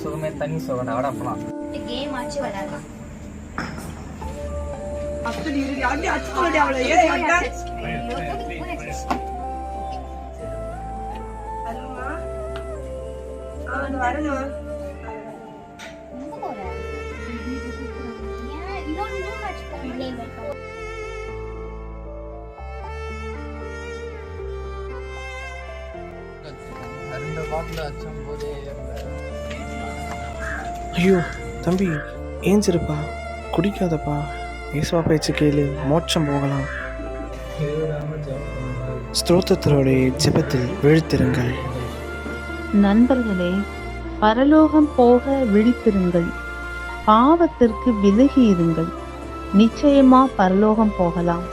சுகமே தண்ணி சுகம் அவட போலாம். கேம் ஆச்சு விளையாடலாம். ஐயோ தம்பி ஏஞ்சிருப்பா, குடிக்காதப்பா, ஏசுவா பேச்சு கேளு, மோட்சம் போகலாம். ஸ்தோத்திரத்தோடைய ஜெபத்தில் விழித்திருங்கள். நண்பர்களே, பரலோகம் போக விழித்திருங்கள், பாவத்திற்கு விலகி இருங்கள், நிச்சயமா பரலோகம் போகலாம்.